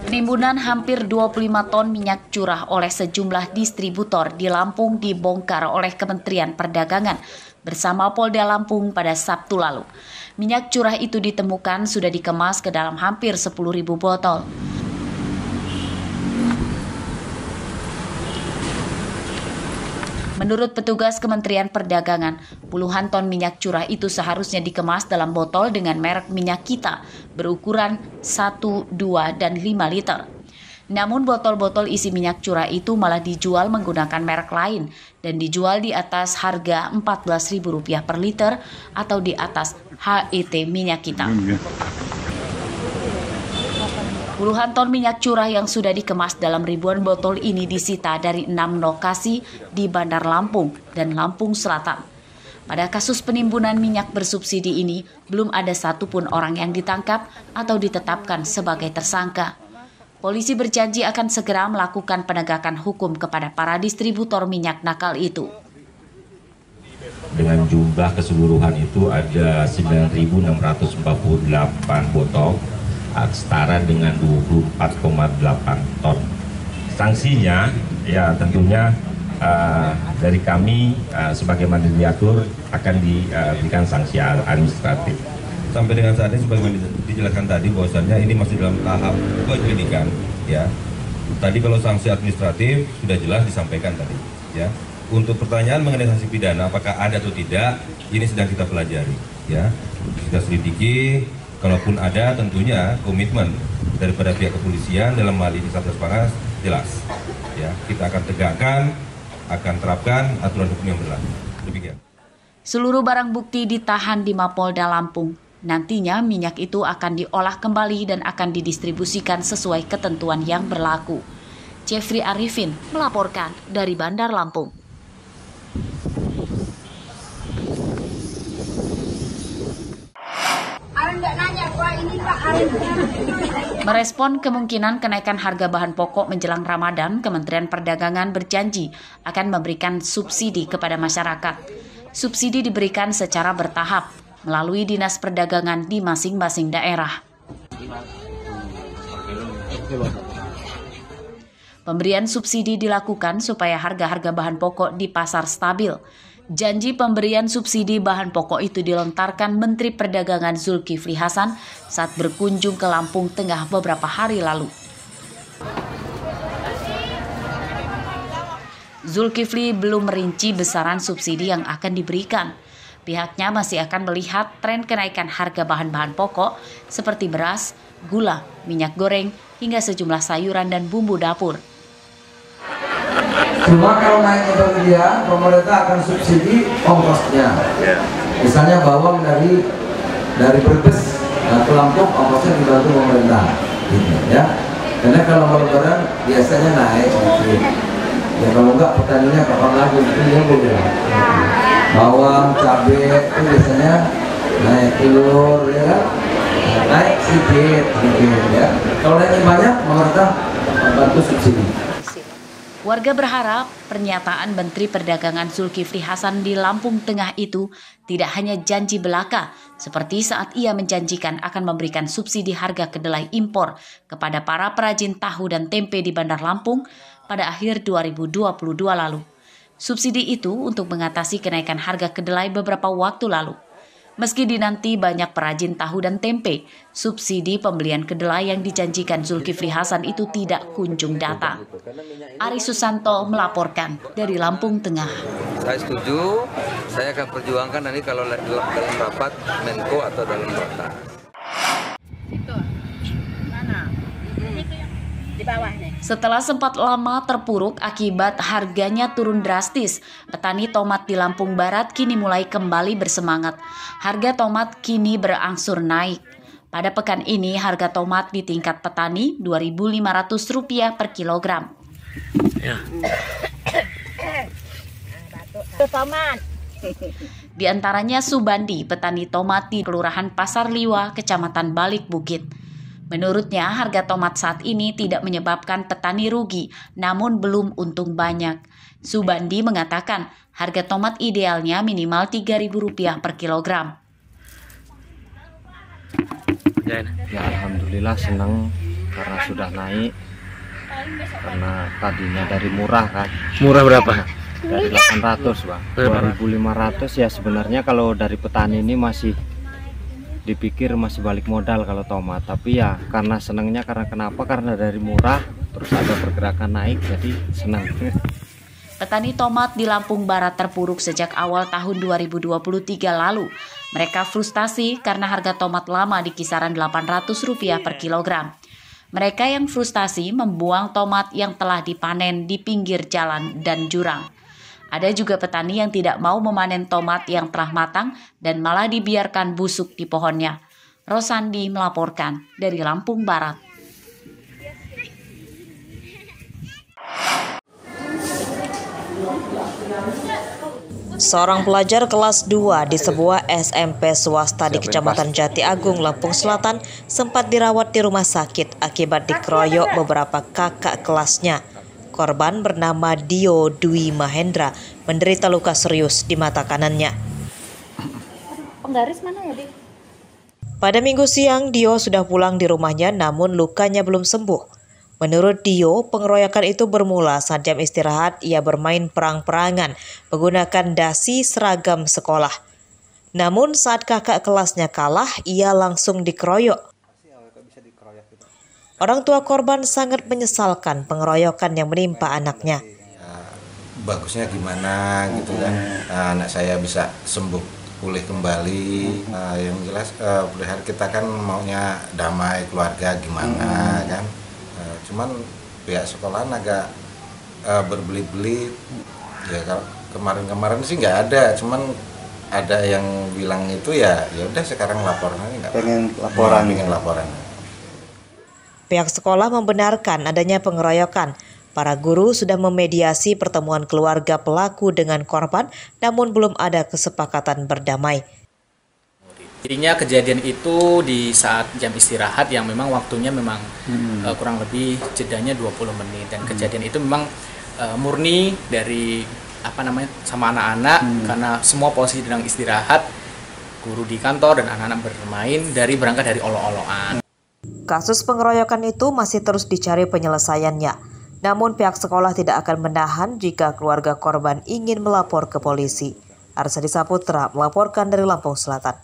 Penimbunan hampir 25 ton minyak curah oleh sejumlah distributor di Lampung dibongkar oleh Kementerian Perdagangan bersama Polda Lampung pada Sabtu lalu. Minyak curah itu ditemukan sudah dikemas ke dalam hampir 10.000 botol. Menurut petugas Kementerian Perdagangan, puluhan ton minyak curah itu seharusnya dikemas dalam botol dengan merek minyak kita berukuran 1, 2, dan 5 liter. Namun botol-botol isi minyak curah itu malah dijual menggunakan merek lain dan dijual di atas harga Rp14.000 per liter atau di atas HET minyak kita. Puluhan ton minyak curah yang sudah dikemas dalam ribuan botol ini disita dari 6 lokasi di Bandar Lampung dan Lampung Selatan. Pada kasus penimbunan minyak bersubsidi ini, belum ada satupun orang yang ditangkap atau ditetapkan sebagai tersangka. Polisi berjanji akan segera melakukan penegakan hukum kepada para distributor minyak nakal itu. Dengan jumlah keseluruhan itu ada 9.648 botol, setara dengan 24,8 ton. Sanksinya ya tentunya dari kami sebagaimana diatur akan diberikan sanksi administratif. Sampai dengan saat ini sebagaimana dijelaskan tadi bahwasannya ini masih dalam tahap penyelidikan ya. Tadi kalau sanksi administratif sudah jelas disampaikan tadi ya. Untuk pertanyaan mengenai sanksi pidana apakah ada atau tidak, ini sedang kita pelajari ya. Kita selidiki. Kalaupun ada, tentunya komitmen daripada pihak kepolisian dalam hal ini Satgas Pangan jelas. Ya, kita akan tegakkan, akan terapkan aturan hukum yang berlaku. Demikian. Seluruh barang bukti ditahan di Mapolda Lampung. Nantinya minyak itu akan diolah kembali dan akan didistribusikan sesuai ketentuan yang berlaku. Jeffrey Arifin melaporkan dari Bandar Lampung. Merespon kemungkinan kenaikan harga bahan pokok menjelang Ramadan, Kementerian Perdagangan berjanji akan memberikan subsidi kepada masyarakat. Subsidi diberikan secara bertahap melalui Dinas Perdagangan di masing-masing daerah. Pemberian subsidi dilakukan supaya harga-harga bahan pokok di pasar stabil. Janji pemberian subsidi bahan pokok itu dilontarkan Menteri Perdagangan Zulkifli Hasan saat berkunjung ke Lampung Tengah beberapa hari lalu. Zulkifli belum merinci besaran subsidi yang akan diberikan. Pihaknya masih akan melihat tren kenaikan harga bahan-bahan pokok seperti beras, gula, minyak goreng, hingga sejumlah sayuran dan bumbu dapur. Cuma kalau naik kemudian pemerintah akan subsidi ongkosnya. Misalnya bawang dari Brebes ke Lampung ongkosnya dibantu pemerintah, gitu, ya. Karena kalau lebaran biasanya naik sedikit. Ya kalau enggak petaninya kapan lagi itu ya boleh. Bawang, cabai itu biasanya naik, telur ya kan? Naik sedikit, ya. Kalau naik banyak pemerintah membantu subsidi. Warga berharap pernyataan Menteri Perdagangan Zulkifli Hasan di Lampung Tengah itu tidak hanya janji belaka, seperti saat ia menjanjikan akan memberikan subsidi harga kedelai impor kepada para perajin tahu dan tempe di Bandar Lampung pada akhir 2022 lalu. Subsidi itu untuk mengatasi kenaikan harga kedelai beberapa waktu lalu. Meski dinanti banyak perajin tahu dan tempe, subsidi pembelian kedelai yang dijanjikan Zulkifli Hasan itu tidak kunjung datang. Ari Susanto melaporkan dari Lampung Tengah. Saya setuju, saya akan perjuangkan nanti kalau dalam rapat Menko atau dalam rapat. Setelah sempat lama terpuruk akibat harganya turun drastis, petani tomat di Lampung Barat kini mulai kembali bersemangat. Harga tomat kini berangsur naik. Pada pekan ini harga tomat di tingkat petani Rp2.500 per kilogram. Di antaranya Subandi, petani tomat di Kelurahan Pasar Liwa, Kecamatan Balik Bukit. Menurutnya, harga tomat saat ini tidak menyebabkan petani rugi, namun belum untung banyak. Subandi mengatakan harga tomat idealnya minimal Rp3.000 per kilogram. Ya alhamdulillah senang karena sudah naik, karena tadinya dari murah kan. Murah berapa? Dari 800 Bang, 2.500 ya. Sebenarnya kalau dari petani ini masih dipikir masih balik modal kalau tomat, tapi ya karena senangnya karena dari murah terus ada pergerakan naik, jadi senang. Petani tomat di Lampung Barat terpuruk sejak awal tahun 2023 lalu. Mereka frustasi karena harga tomat lama di kisaran Rp800 per kilogram. Mereka yang frustasi membuang tomat yang telah dipanen di pinggir jalan dan jurang. Ada juga petani yang tidak mau memanen tomat yang telah matang dan malah dibiarkan busuk di pohonnya. Rosandi melaporkan dari Lampung Barat. Seorang pelajar kelas 2 di sebuah SMP swasta di Kecamatan Jati Agung, Lampung Selatan sempat dirawat di rumah sakit akibat dikeroyok beberapa kakak kelasnya. Korban bernama Dio Dwi Mahendra menderita luka serius di mata kanannya. Penggaris mana ya, Dik? Pada Minggu siang, Dio sudah pulang di rumahnya namun lukanya belum sembuh. Menurut Dio, pengeroyokan itu bermula saat jam istirahat ia bermain perang-perangan menggunakan dasi seragam sekolah. Namun saat kakak kelasnya kalah, ia langsung dikeroyok. Orang tua korban sangat menyesalkan pengeroyokan yang menimpa anaknya. Bagusnya gimana gitu kan, anak saya bisa sembuh, pulih kembali. Yang jelas kita kan maunya damai keluarga gimana kan. Cuman pihak sekolahan agak berbelit-belit. Ya kalau kemarin sih nggak ada, cuman ada yang bilang itu ya udah sekarang laporan aja. Pengen laporan. Pihak sekolah membenarkan adanya pengeroyokan. Para guru sudah memediasi pertemuan keluarga pelaku dengan korban, namun belum ada kesepakatan berdamai. Jadinya kejadian itu di saat jam istirahat yang memang waktunya memang kurang lebih jedanya 20 menit. Dan kejadian itu memang murni dari sama anak-anak, karena semua posisi sedang istirahat, guru di kantor dan anak-anak bermain berangkat dari olok-olokan. Kasus pengeroyokan itu masih terus dicari penyelesaiannya. Namun pihak sekolah tidak akan menahan jika keluarga korban ingin melapor ke polisi. Arsadi Saputra melaporkan dari Lampung Selatan.